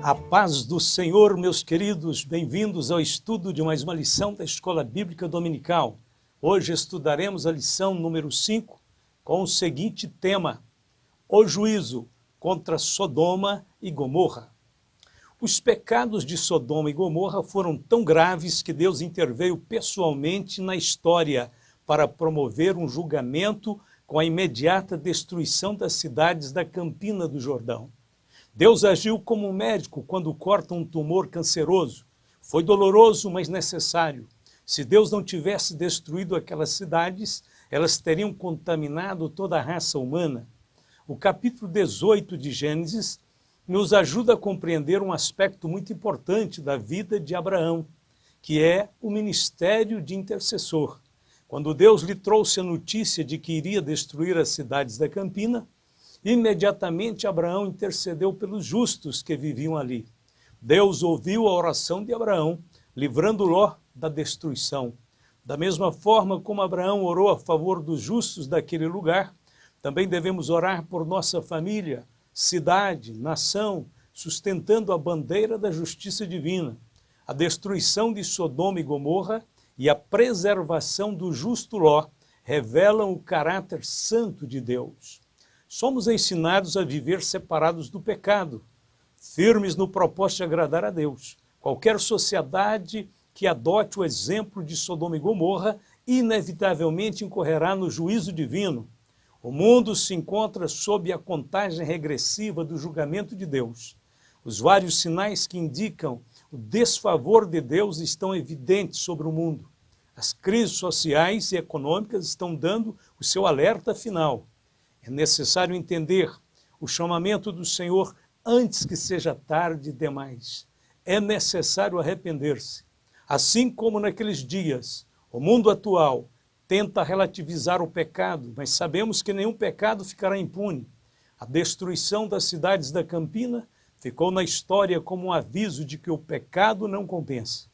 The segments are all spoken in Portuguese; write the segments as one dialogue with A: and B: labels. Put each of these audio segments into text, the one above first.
A: A paz do Senhor, meus queridos, bem-vindos ao estudo de mais uma lição da Escola Bíblica Dominical. Hoje estudaremos a lição número 5 com o seguinte tema: o juízo contra Sodoma e Gomorra. Os pecados de Sodoma e Gomorra foram tão graves que Deus interveio pessoalmente na história para promover um julgamento com a imediata destruição das cidades da Campina do Jordão. Deus agiu como um médico quando corta um tumor canceroso. Foi doloroso, mas necessário. Se Deus não tivesse destruído aquelas cidades, elas teriam contaminado toda a raça humana. O capítulo 18 de Gênesis nos ajuda a compreender um aspecto muito importante da vida de Abraão, que é o ministério de intercessor. Quando Deus lhe trouxe a notícia de que iria destruir as cidades da Campina, imediatamente Abraão intercedeu pelos justos que viviam ali. Deus ouviu a oração de Abraão, livrando Ló da destruição. Da mesma forma como Abraão orou a favor dos justos daquele lugar, também devemos orar por nossa família, cidade, nação, sustentando a bandeira da justiça divina. A destruição de Sodoma e Gomorra e a preservação do justo Ló revelam o caráter santo de Deus. Somos ensinados a viver separados do pecado, firmes no propósito de agradar a Deus. Qualquer sociedade que adote o exemplo de Sodoma e Gomorra inevitavelmente incorrerá no juízo divino. O mundo se encontra sob a contagem regressiva do julgamento de Deus. Os vários sinais que indicam o desfavor de Deus estão evidentes sobre o mundo. As crises sociais e econômicas estão dando o seu alerta final. É necessário entender o chamamento do Senhor antes que seja tarde demais. É necessário arrepender-se. Assim como naqueles dias, o mundo atual tenta relativizar o pecado, mas sabemos que nenhum pecado ficará impune. A destruição das cidades da Campina ficou na história como um aviso de que o pecado não compensa.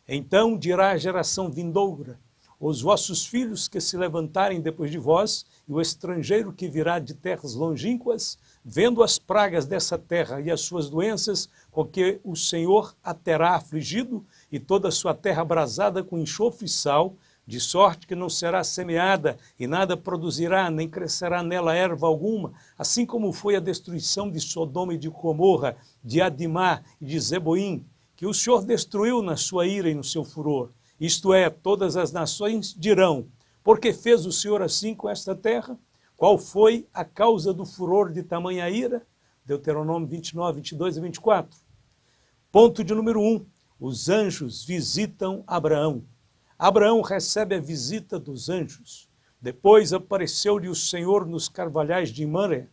A: Então dirá a geração vindoura: os vossos filhos que se levantarem depois de vós, e o estrangeiro que virá de terras longínquas, vendo as pragas dessa terra e as suas doenças, com que o Senhor a terá afligido, e toda a sua terra abrasada com enxofre e sal, de sorte que não será semeada, e nada produzirá, nem crescerá nela erva alguma, assim como foi a destruição de Sodoma e de Gomorra, de Adimá e de Zeboim, que o Senhor destruiu na sua ira e no seu furor. Isto é, todas as nações dirão: por que fez o Senhor assim com esta terra? Qual foi a causa do furor de tamanha ira? Deuteronômio 29, 22 e 24. Ponto de número 1. Os anjos visitam Abraão. Abraão recebe a visita dos anjos. Depois apareceu-lhe o Senhor nos carvalhais de Mamré,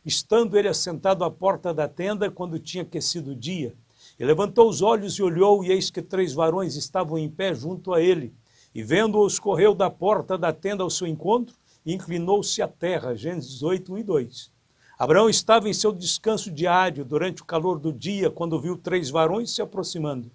A: estando ele assentado à porta da tenda quando tinha aquecido o dia. E levantou os olhos e olhou, e eis que 3 varões estavam em pé junto a ele. E vendo-os, correu da porta da tenda ao seu encontro e inclinou-se à terra. Gênesis 18, 1 e 2. Abraão estava em seu descanso diário durante o calor do dia, quando viu 3 varões se aproximando.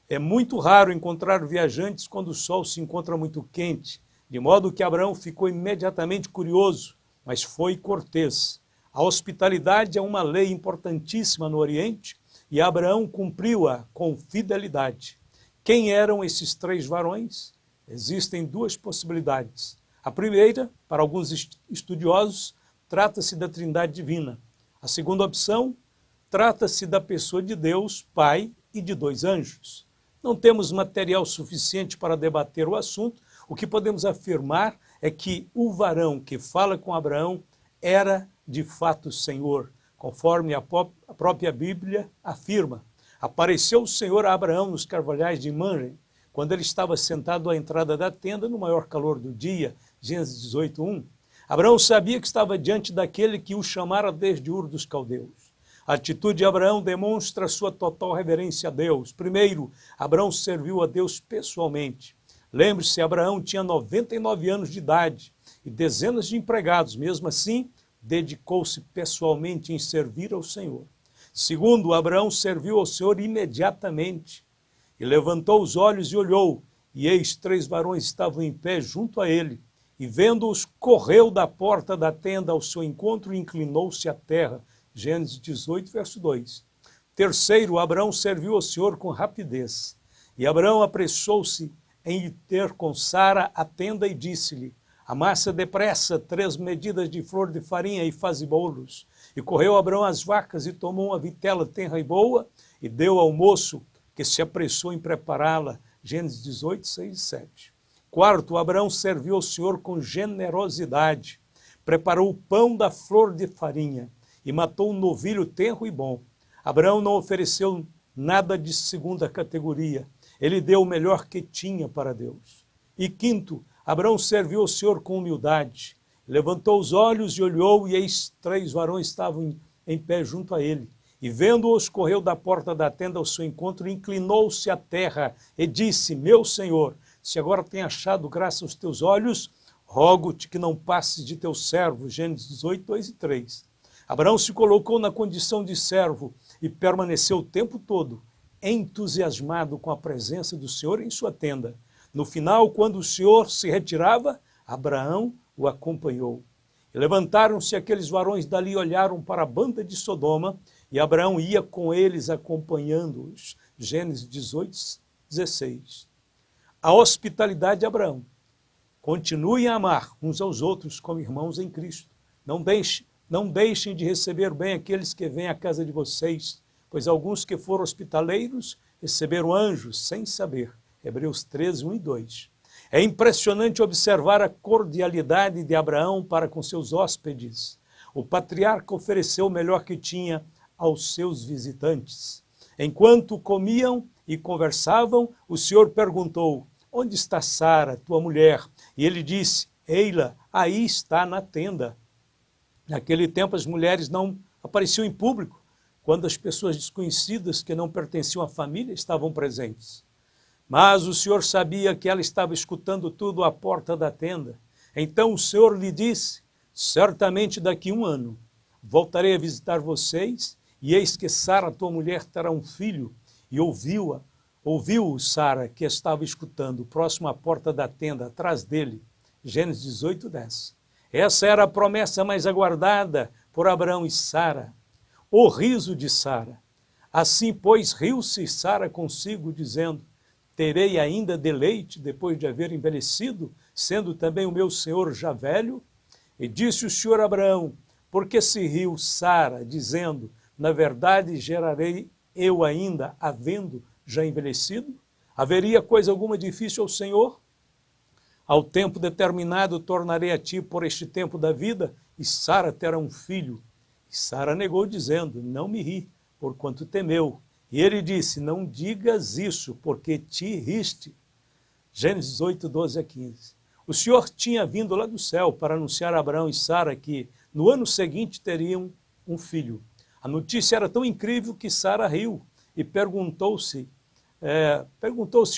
A: É muito raro encontrar viajantes quando o sol se encontra muito quente, de modo que Abraão ficou imediatamente curioso, mas foi cortês. A hospitalidade é uma lei importantíssima no Oriente, e Abraão cumpriu-a com fidelidade. Quem eram esses 3 varões? Existem 2 possibilidades. A primeira, para alguns estudiosos, trata-se da Trindade Divina. A segunda opção, trata-se da pessoa de Deus, Pai, e de 2 anjos. Não temos material suficiente para debater o assunto. O que podemos afirmar é que o varão que fala com Abraão era de fato o Senhor, conforme a própria Bíblia afirma. Apareceu o Senhor a Abraão nos carvalhais de Mamré, quando ele estava sentado à entrada da tenda no maior calor do dia, Gênesis 18, 1. Abraão sabia que estava diante daquele que o chamara desde Ur dos Caldeus. A atitude de Abraão demonstra sua total reverência a Deus. Primeiro, Abraão serviu a Deus pessoalmente. Lembre-se, Abraão tinha 99 anos de idade e dezenas de empregados. Mesmo assim, dedicou-se pessoalmente em servir ao Senhor. Segundo, Abraão serviu ao Senhor imediatamente. E levantou os olhos e olhou, e eis 3 varões estavam em pé junto a ele. E vendo-os, correu da porta da tenda ao seu encontro e inclinou-se à terra. Gênesis 18, verso 2. Terceiro, Abraão serviu ao Senhor com rapidez. E Abraão apressou-se em ir ter com Sara a tenda e disse-lhe: amassa depressa 3 medidas de flor de farinha e faze bolos. E correu Abraão às vacas e tomou uma vitela tenra e boa e deu ao moço, que se apressou em prepará-la. Gênesis 18, 6 e 7. Quarto, Abraão serviu ao Senhor com generosidade. Preparou o pão da flor de farinha e matou um novilho tenro e bom. Abraão não ofereceu nada de segunda categoria. Ele deu o melhor que tinha para Deus. E quinto, Abraão serviu ao Senhor com humildade. Levantou os olhos e olhou, e eis 3 varões estavam em pé junto a ele. E vendo-os, correu da porta da tenda ao seu encontro, inclinou-se à terra e disse: meu Senhor, se agora tem achado graça aos teus olhos, rogo-te que não passes de teu servo. Gênesis 18, 2 e 3. Abraão se colocou na condição de servo e permaneceu o tempo todo entusiasmado com a presença do Senhor em sua tenda. No final, quando o Senhor se retirava, Abraão o acompanhou. E levantaram-se aqueles varões dali e olharam para a banda de Sodoma, e Abraão ia com eles acompanhando-os. Gênesis 18, 16. A hospitalidade de Abraão. Continuem a amar uns aos outros como irmãos em Cristo. Não deixem de receber bem aqueles que vêm à casa de vocês, pois alguns que foram hospitaleiros receberam anjos sem saber. Hebreus 13, 1 e 2. É impressionante observar a cordialidade de Abraão para com seus hóspedes. O patriarca ofereceu o melhor que tinha aos seus visitantes. Enquanto comiam e conversavam, o Senhor perguntou: onde está Sara, tua mulher? E ele disse: ei-la, aí está na tenda. Naquele tempo as mulheres não apareciam em público, quando as pessoas desconhecidas que não pertenciam à família estavam presentes. Mas o Senhor sabia que ela estava escutando tudo à porta da tenda. Então o Senhor lhe disse: certamente daqui a 1 ano voltarei a visitar vocês, e eis que Sara, tua mulher, terá um filho. E ouviu Sara, que estava escutando, próximo à porta da tenda, atrás dele. Gênesis 18, 10. Essa era a promessa mais aguardada por Abraão e Sara. O riso de Sara. Assim, pois, riu-se Sara consigo, dizendo: terei ainda deleite depois de haver envelhecido, sendo também o meu senhor já velho? E disse o Senhor a Abraão: por que se riu Sara, dizendo: na verdade gerarei eu ainda, havendo já envelhecido? Haveria coisa alguma difícil ao Senhor? Ao tempo determinado tornarei a ti por este tempo da vida, e Sara terá um filho. E Sara negou, dizendo: não me ri, porquanto temeu. E ele disse: não digas isso, porque te riste. Gênesis 8, 12 a 15. O Senhor tinha vindo lá do céu para anunciar a Abraão e Sara que no ano seguinte teriam um filho. A notícia era tão incrível que Sara riu e perguntou-se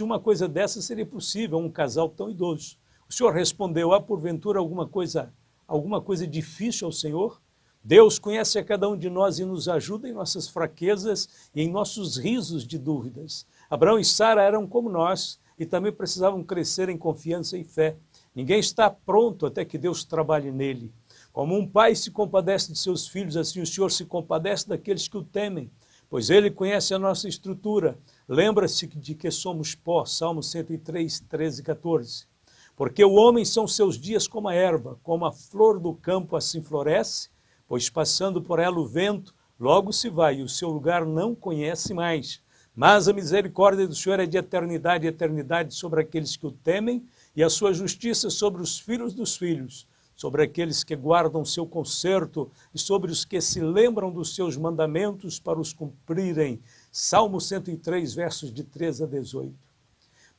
A: uma coisa dessa seria possível a um casal tão idoso. O Senhor respondeu: há porventura alguma coisa difícil ao Senhor? Deus conhece a cada um de nós e nos ajuda em nossas fraquezas e em nossos risos de dúvidas. Abraão e Sara eram como nós e também precisavam crescer em confiança e fé. Ninguém está pronto até que Deus trabalhe nele. Como um pai se compadece de seus filhos, assim o Senhor se compadece daqueles que o temem, pois ele conhece a nossa estrutura. Lembra-se de que somos pó, Salmo 103, 13 e 14. Porque o homem são seus dias como a erva, como a flor do campo assim floresce, pois passando por ela o vento, logo se vai, e o seu lugar não conhece mais. Mas a misericórdia do Senhor é de eternidade e eternidade sobre aqueles que o temem, e a sua justiça sobre os filhos dos filhos, sobre aqueles que guardam o seu conserto e sobre os que se lembram dos seus mandamentos para os cumprirem. Salmo 103, versos de 13 a 18.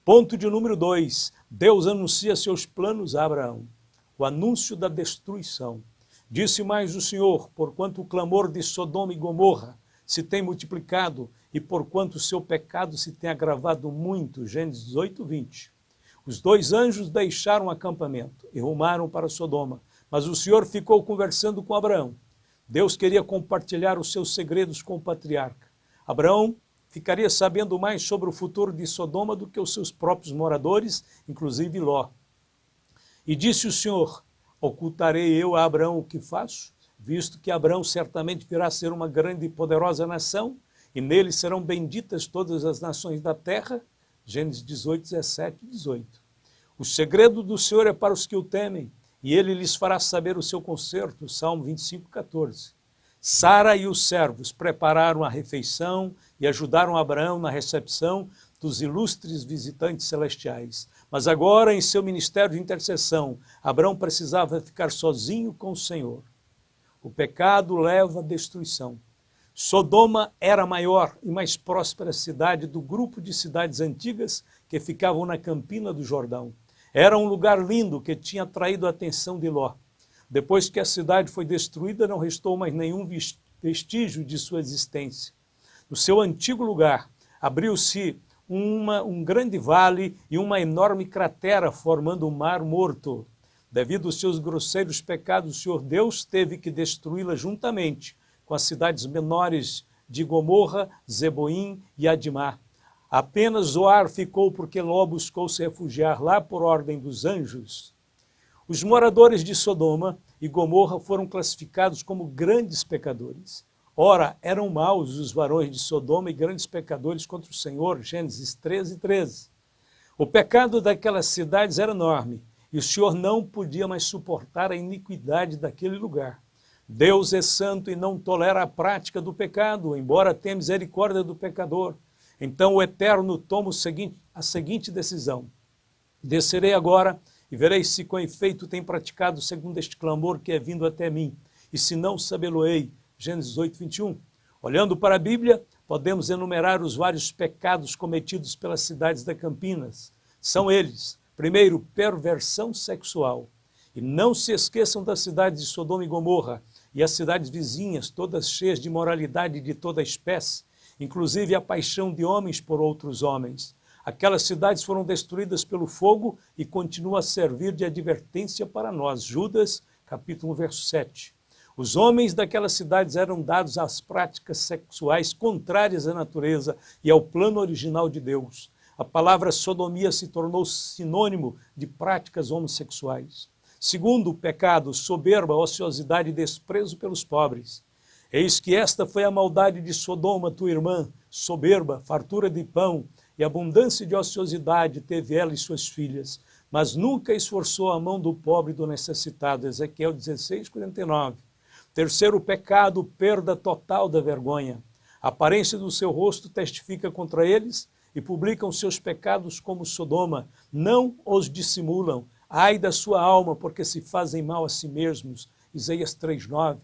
A: Ponto de número 2. Deus anuncia seus planos a Abraão. O anúncio da destruição. Disse mais o Senhor: porquanto o clamor de Sodoma e Gomorra se tem multiplicado e porquanto o seu pecado se tem agravado muito. Gênesis 18, 20. Os 2 anjos deixaram o acampamento e rumaram para Sodoma, mas o Senhor ficou conversando com Abraão. Deus queria compartilhar os seus segredos com o patriarca. Abraão ficaria sabendo mais sobre o futuro de Sodoma do que os seus próprios moradores, inclusive Ló. E disse o Senhor: ocultarei eu a Abraão o que faço, visto que Abraão certamente virá a ser uma grande e poderosa nação, e nele serão benditas todas as nações da terra. Gênesis 18, 17 e 18. O segredo do Senhor é para os que o temem, e ele lhes fará saber o seu conserto. Salmo 25, 14. Sara e os servos prepararam a refeição e ajudaram Abraão na recepção dos ilustres visitantes celestiais. Mas agora, em seu ministério de intercessão, Abraão precisava ficar sozinho com o Senhor. O pecado leva à destruição. Sodoma era a maior e mais próspera cidade do grupo de cidades antigas que ficavam na campina do Jordão. Era um lugar lindo que tinha atraído a atenção de Ló. Depois que a cidade foi destruída, não restou mais nenhum vestígio de sua existência. No seu antigo lugar, abriu-se um grande vale e uma enorme cratera formando um mar morto. Devido aos seus grosseiros pecados, o Senhor Deus teve que destruí-la juntamente com as cidades menores de Gomorra, Zeboim e Adimá. Apenas Zoar ficou porque Ló buscou se refugiar lá por ordem dos anjos. Os moradores de Sodoma e Gomorra foram classificados como grandes pecadores. Ora, eram maus os varões de Sodoma e grandes pecadores contra o Senhor. Gênesis 13, 13. O pecado daquelas cidades era enorme e o Senhor não podia mais suportar a iniquidade daquele lugar. Deus é santo e não tolera a prática do pecado, embora tenha misericórdia do pecador. Então o Eterno toma a seguinte decisão: descerei agora e verei se com efeito tem praticado segundo este clamor que é vindo até mim, e se não, sabê-lo-ei. Gênesis 8, 21. Olhando para a Bíblia, podemos enumerar os vários pecados cometidos pelas cidades da Campinas. São eles: primeiro, perversão sexual. E não se esqueçam das cidades de Sodoma e Gomorra e as cidades vizinhas, todas cheias de imoralidade de toda espécie, inclusive a paixão de homens por outros homens. Aquelas cidades foram destruídas pelo fogo e continuam a servir de advertência para nós. Judas, capítulo 1, verso 7. Os homens daquelas cidades eram dados às práticas sexuais contrárias à natureza e ao plano original de Deus. A palavra sodomia se tornou sinônimo de práticas homossexuais. Segundo o pecado, soberba, ociosidade e desprezo pelos pobres. Eis que esta foi a maldade de Sodoma, tua irmã, soberba, fartura de pão e abundância de ociosidade teve ela e suas filhas, mas nunca esforçou a mão do pobre e do necessitado. Ezequiel 16, 49. Terceiro pecado, perda total da vergonha. A aparência do seu rosto testifica contra eles e publicam seus pecados como Sodoma, não os dissimulam. Ai da sua alma, porque se fazem mal a si mesmos. Isaías 3:9.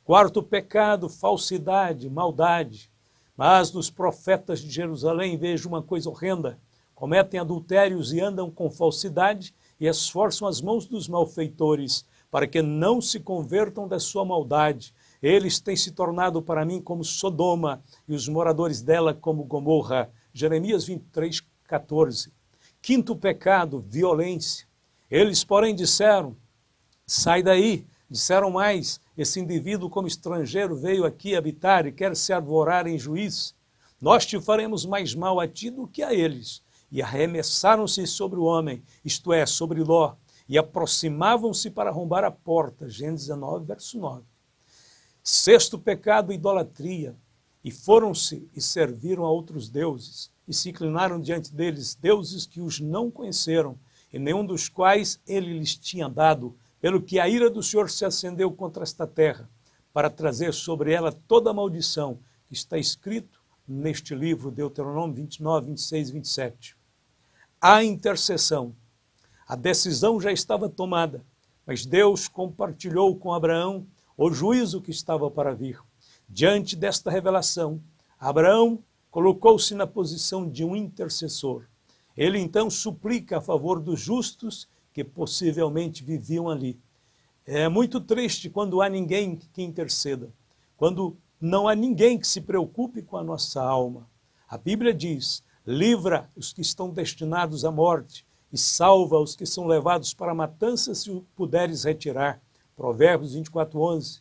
A: Quarto pecado, falsidade, maldade. Mas nos profetas de Jerusalém vejo uma coisa horrenda. Cometem adultérios e andam com falsidade e esforçam as mãos dos malfeitores para que não se convertam da sua maldade. Eles têm se tornado para mim como Sodoma e os moradores dela como Gomorra. Jeremias 23:14. Quinto pecado, violência. Eles, porém, disseram: sai daí. Disseram mais: esse indivíduo como estrangeiro veio aqui habitar e quer se arvorar em juízo. Nós te faremos mais mal a ti do que a eles. E arremessaram-se sobre o homem, isto é, sobre Ló, e aproximavam-se para arrombar a porta. Gênesis 19, verso 9. Sexto pecado, idolatria. E foram-se e serviram a outros deuses, e se inclinaram diante deles, deuses que os não conheceram, e nenhum dos quais ele lhes tinha dado, pelo que a ira do Senhor se acendeu contra esta terra, para trazer sobre ela toda a maldição que está escrito neste livro, Deuteronômio 29, 26 e 27. A intercessão. A decisão já estava tomada, mas Deus compartilhou com Abraão o juízo que estava para vir. Diante desta revelação, Abraão colocou-se na posição de um intercessor. Ele então suplica a favor dos justos que possivelmente viviam ali. É muito triste quando há ninguém que interceda, quando não há ninguém que se preocupe com a nossa alma. A Bíblia diz: livra os que estão destinados à morte e salva os que são levados para a matança se o puderes retirar. Provérbios 24:11.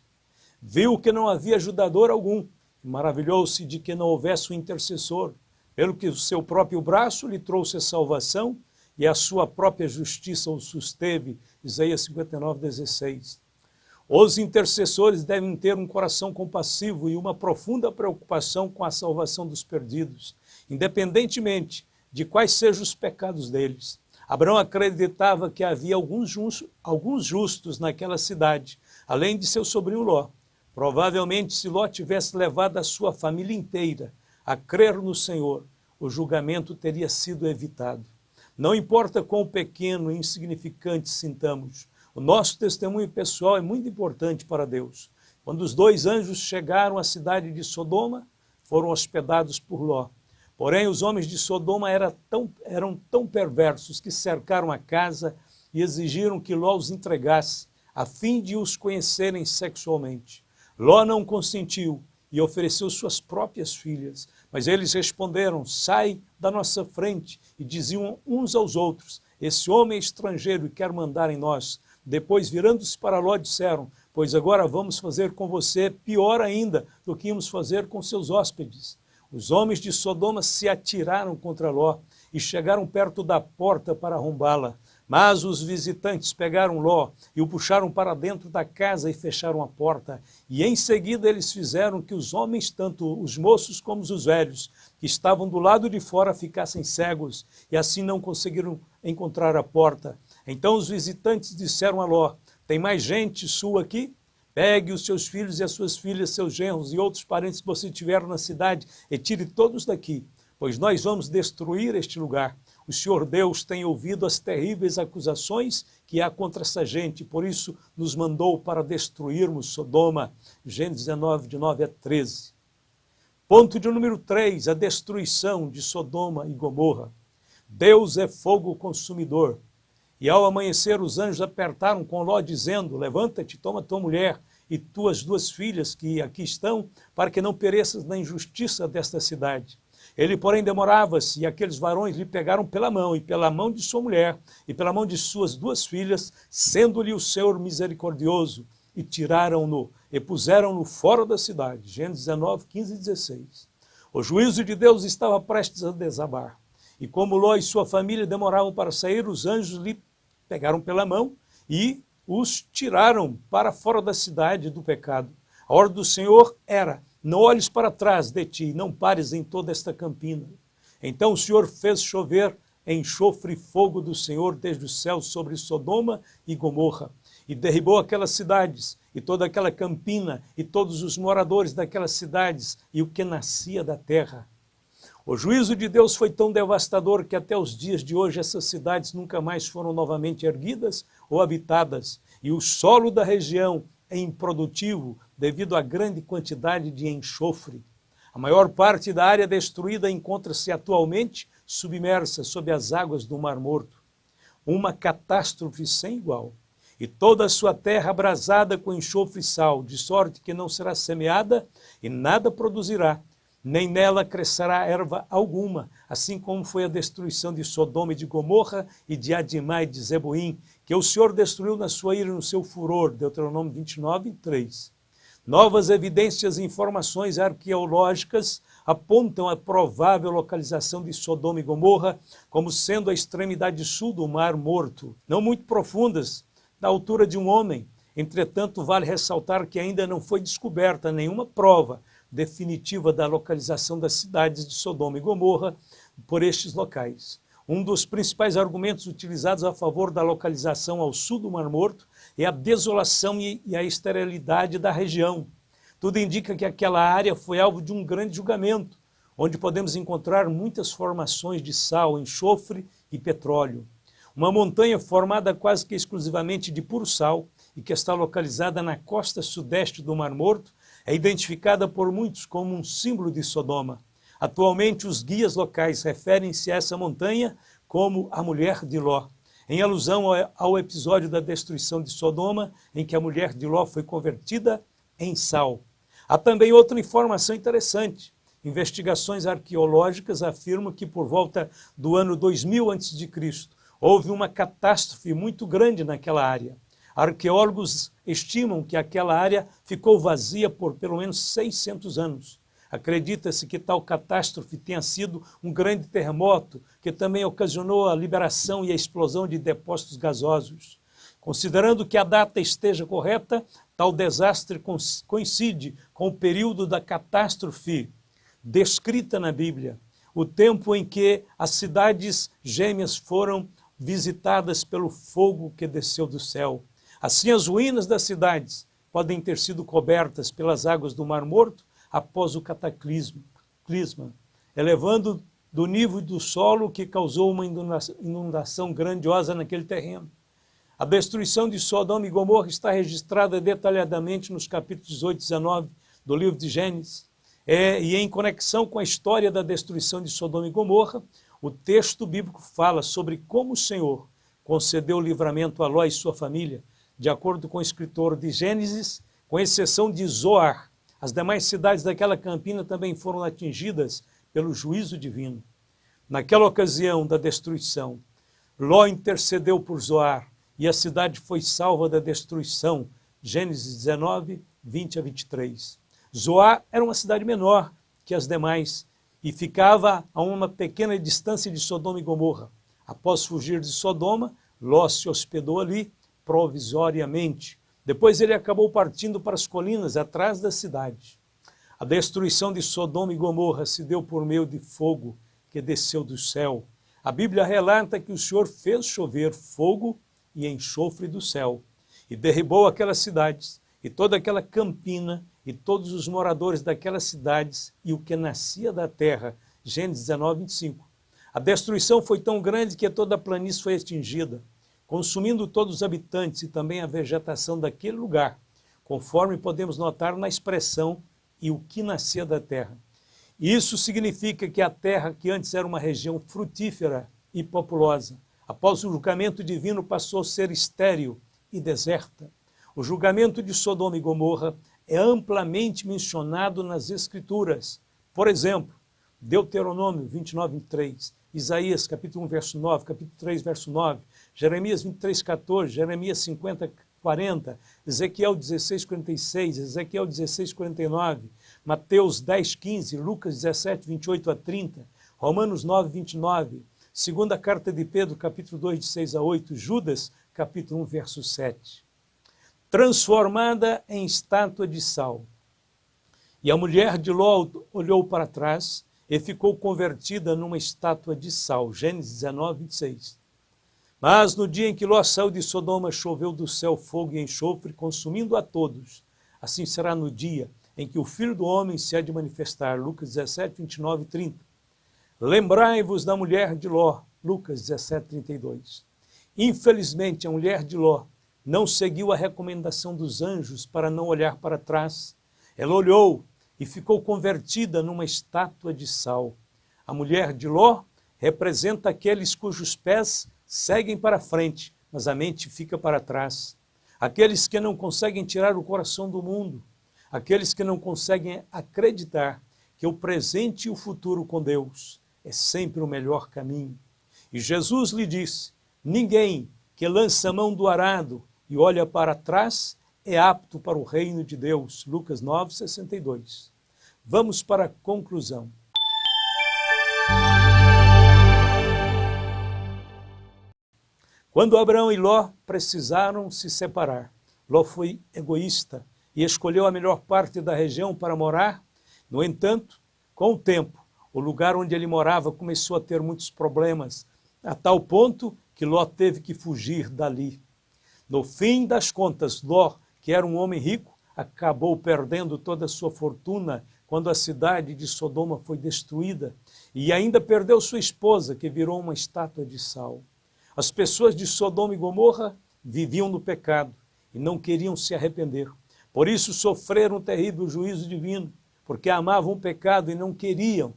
A: Viu que não havia ajudador algum e maravilhou-se de que não houvesse um intercessor, pelo que o seu próprio braço lhe trouxe a salvação e a sua própria justiça o susteve. Isaías 59:16. Os intercessores devem ter um coração compassivo e uma profunda preocupação com a salvação dos perdidos, independentemente de quais sejam os pecados deles. Abraão acreditava que havia alguns justos naquela cidade, além de seu sobrinho Ló. Provavelmente, se Ló tivesse levado a sua família inteira a crer no Senhor, o julgamento teria sido evitado. Não importa quão pequeno e insignificante sintamos, o nosso testemunho pessoal é muito importante para Deus. Quando os 2 anjos chegaram à cidade de Sodoma, foram hospedados por Ló. Porém, os homens de Sodoma eram tão perversos que cercaram a casa e exigiram que Ló os entregasse, a fim de os conhecerem sexualmente. Ló não consentiu e ofereceu suas próprias filhas, mas eles responderam: sai da nossa frente, e diziam uns aos outros: esse homem é estrangeiro e quer mandar em nós. Depois, virando-se para Ló, disseram: pois agora vamos fazer com você pior ainda do que íamos fazer com seus hóspedes. Os homens de Sodoma se atiraram contra Ló e chegaram perto da porta para arrombá-la. Mas os visitantes pegaram Ló e o puxaram para dentro da casa e fecharam a porta. E em seguida eles fizeram que os homens, tanto os moços como os velhos, que estavam do lado de fora, ficassem cegos, e assim não conseguiram encontrar a porta. Então os visitantes disseram a Ló: tem mais gente sua aqui? Pegue os seus filhos e as suas filhas, seus genros e outros parentes que você tiver na cidade e tire todos daqui, pois nós vamos destruir este lugar. O Senhor Deus tem ouvido as terríveis acusações que há contra essa gente, por isso nos mandou para destruirmos Sodoma. Gênesis 19, de 9 a 13. Ponto de número 3, a destruição de Sodoma e Gomorra. Deus é fogo consumidor. E ao amanhecer os anjos apertaram com Ló, dizendo: levanta-te, toma tua mulher e tuas 2 filhas que aqui estão, para que não pereças na injustiça desta cidade. Ele, porém, demorava-se, e aqueles varões lhe pegaram pela mão, e pela mão de sua mulher, e pela mão de suas 2 filhas, sendo-lhe o Senhor misericordioso, e tiraram-no, e puseram-no fora da cidade. Gênesis 19, 15 e 16. O juízo de Deus estava prestes a desabar, e como Ló e sua família demoravam para sair, os anjos lhe pegaram pela mão e os tiraram para fora da cidade do pecado. A ordem do Senhor era: não olhes para trás de ti, não pares em toda esta campina. Então o Senhor fez chover enxofre e fogo do Senhor desde os céus sobre Sodoma e Gomorra, e derribou aquelas cidades, e toda aquela campina, e todos os moradores daquelas cidades, e o que nascia da terra. O juízo de Deus foi tão devastador que até os dias de hoje essas cidades nunca mais foram novamente erguidas ou habitadas, e o solo da região é improdutivo devido à grande quantidade de enxofre. A maior parte da área destruída encontra-se atualmente submersa sob as águas do Mar Morto. Uma catástrofe sem igual. E toda a sua terra abrasada com enxofre e sal, de sorte que não será semeada e nada produzirá, nem nela crescerá erva alguma, assim como foi a destruição de Sodoma e de Gomorra e de Adimá e de Zeboim, que o Senhor destruiu na sua ira e no seu furor. Deuteronômio 29, 3. Novas evidências e informações arqueológicas apontam a provável localização de Sodoma e Gomorra como sendo a extremidade sul do Mar Morto, não muito profundas, na altura de um homem. Entretanto, vale ressaltar que ainda não foi descoberta nenhuma prova definitiva da localização das cidades de Sodoma e Gomorra por estes locais. Um dos principais argumentos utilizados a favor da localização ao sul do Mar Morto é a desolação e a esterilidade da região. Tudo indica que aquela área foi alvo de um grande julgamento, onde podemos encontrar muitas formações de sal, enxofre e petróleo. Uma montanha formada quase que exclusivamente de puro sal e que está localizada na costa sudeste do Mar Morto, é identificada por muitos como um símbolo de Sodoma. Atualmente, os guias locais referem-se a essa montanha como a mulher de Ló, em alusão ao episódio da destruição de Sodoma, em que a mulher de Ló foi convertida em sal. Há também outra informação interessante. Investigações arqueológicas afirmam que por volta do ano 2000 a.C., houve uma catástrofe muito grande naquela área. Arqueólogos estimam que aquela área ficou vazia por pelo menos 600 anos. Acredita-se que tal catástrofe tenha sido um grande terremoto, que também ocasionou a liberação e a explosão de depósitos gasosos. Considerando que a data esteja correta, Tal desastre coincide com o período da catástrofe descrita na Bíblia, o tempo em que as cidades gêmeas foram visitadas pelo fogo que desceu do céu. Assim, as ruínas das cidades podem ter sido cobertas pelas águas do Mar Morto após o cataclisma, elevando do nível do solo que causou uma inundação grandiosa naquele terreno. A destruição de Sodoma e Gomorra está registrada detalhadamente nos capítulos 18 e 19 do livro de Gênesis. E em conexão com a história da destruição de Sodoma e Gomorra, o texto bíblico fala sobre como o Senhor concedeu o livramento a Ló e sua família, de acordo com o escritor de Gênesis, com exceção de Zoar. As demais cidades daquela campina também foram atingidas pelo juízo divino. Naquela ocasião da destruição, Ló intercedeu por Zoar e a cidade foi salva da destruição. Gênesis 19, 20 a 23. Zoar era uma cidade menor que as demais e ficava a uma pequena distância de Sodoma e Gomorra. Após fugir de Sodoma, Ló se hospedou ali provisoriamente. Depois ele acabou partindo para as colinas atrás da cidade. A destruição de Sodoma e Gomorra se deu por meio de fogo que desceu do céu. A Bíblia relata que o Senhor fez chover fogo e enxofre do céu e derribou aquelas cidades e toda aquela campina e todos os moradores daquelas cidades e o que nascia da terra. Gênesis 19, 25. A destruição foi tão grande que toda a planície foi atingida, consumindo todos os habitantes e também a vegetação daquele lugar, conforme podemos notar na expressão e o que nascia da terra. Isso significa que a terra, que antes era uma região frutífera e populosa, após o julgamento divino passou a ser estéril e deserta. O julgamento de Sodoma e Gomorra é amplamente mencionado nas Escrituras. Por exemplo, Deuteronômio 29, 23, Isaías capítulo 1, verso 9, capítulo 3, verso 9, Jeremias 23, 14, Jeremias 50, 40, Ezequiel 16, 46, Ezequiel 16, 49, Mateus 10, 15, Lucas 17, 28 a 30, Romanos 9, 29, segunda carta de Pedro, capítulo 2, de 6 a 8, Judas, capítulo 1, verso 7. Transformada em estátua de sal. E a mulher de Ló olhou para trás e ficou convertida numa estátua de sal. Gênesis 19, 26. Mas no dia em que Ló saiu de Sodoma, choveu do céu fogo e enxofre, consumindo a todos. Assim será no dia em que o Filho do Homem se há de manifestar. Lucas 17, 29 e 30. Lembrai-vos da mulher de Ló. Lucas 17, 32. Infelizmente, a mulher de Ló não seguiu a recomendação dos anjos para não olhar para trás. Ela olhou e ficou convertida numa estátua de sal. A mulher de Ló representa aqueles cujos pés seguem para frente, mas a mente fica para trás. Aqueles que não conseguem tirar o coração do mundo. Aqueles que não conseguem acreditar que o presente e o futuro com Deus é sempre o melhor caminho. E Jesus lhe disse: ninguém que lança a mão do arado e olha para trás é apto para o reino de Deus. Lucas 9, 62. Vamos para a conclusão. Quando Abraão e Ló precisaram se separar, Ló foi egoísta e escolheu a melhor parte da região para morar. No entanto, com o tempo, o lugar onde ele morava começou a ter muitos problemas, a tal ponto que Ló teve que fugir dali. No fim das contas, Ló, que era um homem rico, acabou perdendo toda a sua fortuna quando a cidade de Sodoma foi destruída, e ainda perdeu sua esposa, que virou uma estátua de sal. As pessoas de Sodoma e Gomorra viviam no pecado e não queriam se arrepender. Por isso sofreram um terrível juízo divino, porque amavam o pecado e não queriam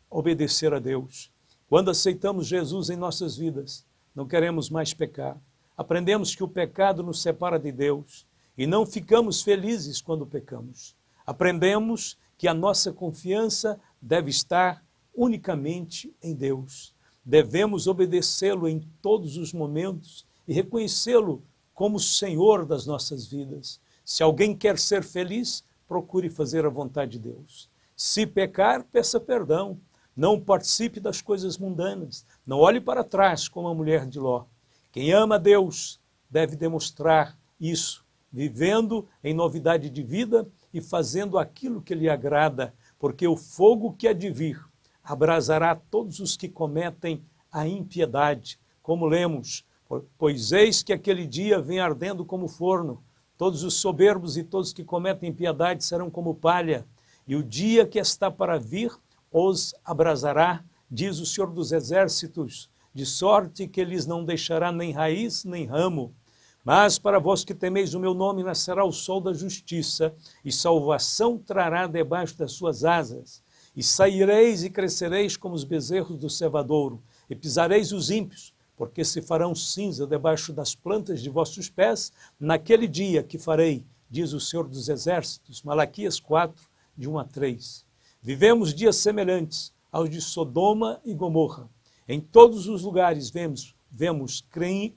A: obedecer a Deus. Quando aceitamos Jesus em nossas vidas, não queremos mais pecar. Aprendemos que o pecado nos separa de Deus e não ficamos felizes quando pecamos. Aprendemos que a nossa confiança deve estar unicamente em Deus. Devemos obedecê-lo em todos os momentos e reconhecê-lo como Senhor das nossas vidas. Se alguém quer ser feliz, procure fazer a vontade de Deus. Se pecar, peça perdão. Não participe das coisas mundanas. Não olhe para trás como a mulher de Ló. Quem ama a Deus deve demonstrar isso vivendo em novidade de vida e fazendo aquilo que lhe agrada, porque o fogo que há de vir abrasará todos os que cometem a impiedade. Como lemos, pois eis que aquele dia vem ardendo como forno, todos os soberbos e todos que cometem impiedade serão como palha, e o dia que está para vir os abrasará, diz o Senhor dos Exércitos, de sorte que lhes não deixará nem raiz nem ramo. Mas para vós que temeis o meu nome nascerá o sol da justiça, e salvação trará debaixo das suas asas. E saireis e crescereis como os bezerros do cevadouro, e pisareis os ímpios, porque se farão cinza debaixo das plantas de vossos pés, naquele dia que farei, diz o Senhor dos Exércitos. Malaquias 4, de 1 a 3. Vivemos dias semelhantes aos de Sodoma e Gomorra. Em todos os lugares vemos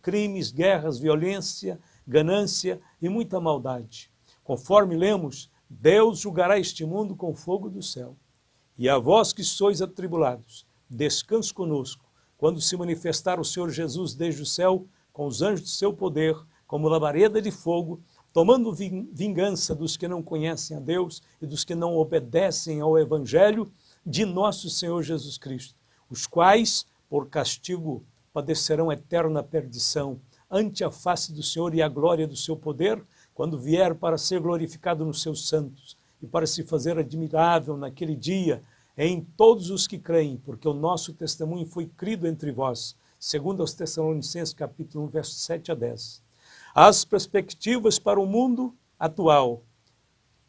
A: crimes, guerras, violência, ganância e muita maldade. Conforme lemos, Deus julgará este mundo com fogo do céu. E a vós que sois atribulados, descanse conosco, quando se manifestar o Senhor Jesus desde o céu, com os anjos de seu poder, como labareda de fogo, tomando vingança dos que não conhecem a Deus e dos que não obedecem ao Evangelho de nosso Senhor Jesus Cristo, os quais, por castigo, padecerão eterna perdição, ante a face do Senhor e a glória do seu poder, quando vier para ser glorificado nos seus santos e para se fazer admirável naquele dia em todos os que creem, porque o nosso testemunho foi crido entre vós, segundo aos Tessalonicenses capítulo 1, versos 7 a 10. As perspectivas para o mundo atual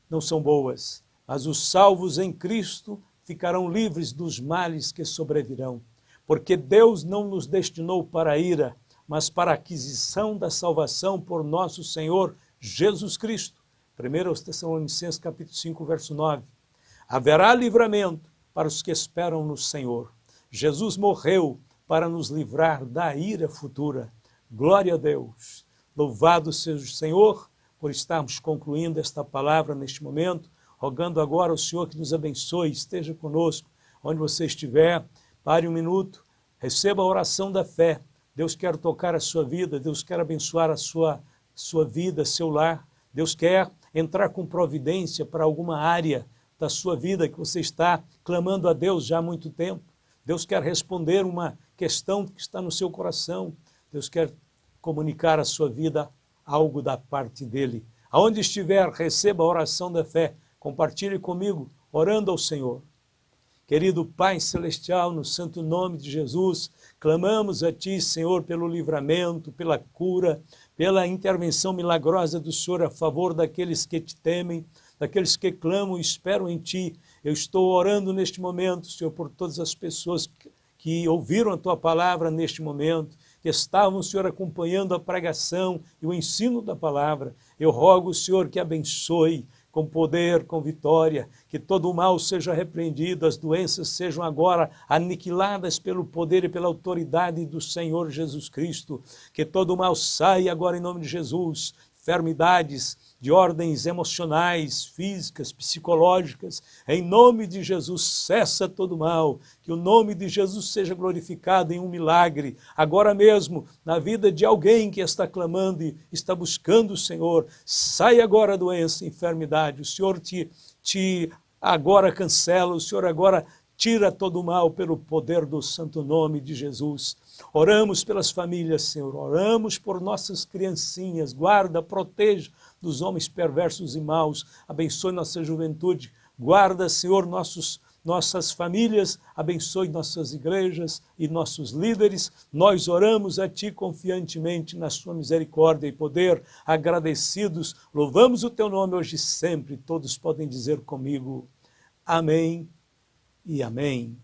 A: não são boas, mas os salvos em Cristo ficarão livres dos males que sobrevirão, porque Deus não nos destinou para a ira, mas para a aquisição da salvação por nosso Senhor Jesus Cristo. 1 aos Tessalonicenses capítulo 5, verso 9. Haverá livramento para os que esperam no Senhor. Jesus morreu para nos livrar da ira futura. Glória a Deus. Louvado seja o Senhor por estarmos concluindo esta palavra neste momento, rogando agora ao Senhor que nos abençoe, esteja conosco, onde você estiver, pare um minuto, receba a oração da fé. Deus quer tocar a sua vida, Deus quer abençoar a sua vida, seu lar. Deus quer entrar com providência para alguma área da sua vida que você está clamando a Deus já há muito tempo. Deus quer responder uma questão que está no seu coração. Deus quer comunicar à sua vida algo da parte dele. Aonde estiver, receba a oração da fé. Compartilhe comigo, orando ao Senhor. Querido Pai Celestial, no santo nome de Jesus, clamamos a Ti, Senhor, pelo livramento, pela cura, pela intervenção milagrosa do Senhor a favor daqueles que Te temem, daqueles que clamam e esperam em Ti. Eu estou orando neste momento, Senhor, por todas as pessoas que ouviram a Tua palavra neste momento, que estavam, Senhor, acompanhando a pregação e o ensino da palavra. Eu rogo, Senhor, que abençoe com poder, com vitória, que todo o mal seja repreendido, as doenças sejam agora aniquiladas pelo poder e pela autoridade do Senhor Jesus Cristo, que todo o mal saia agora em nome de Jesus, enfermidades de ordens emocionais, físicas, psicológicas, em nome de Jesus, cessa todo o mal, que o nome de Jesus seja glorificado em um milagre, agora mesmo, na vida de alguém que está clamando e está buscando o Senhor, sai agora a doença, a enfermidade, o Senhor te agora cancela, o Senhor agora tira todo o mal pelo poder do santo nome de Jesus. Oramos pelas famílias, Senhor, oramos por nossas criancinhas, guarda, proteja dos homens perversos e maus, abençoe nossa juventude, guarda, Senhor, nossas famílias, abençoe nossas igrejas e nossos líderes. Nós oramos a Ti confiantemente na Sua misericórdia e poder, agradecidos, louvamos o Teu nome hoje e sempre, todos podem dizer comigo, amém e amém.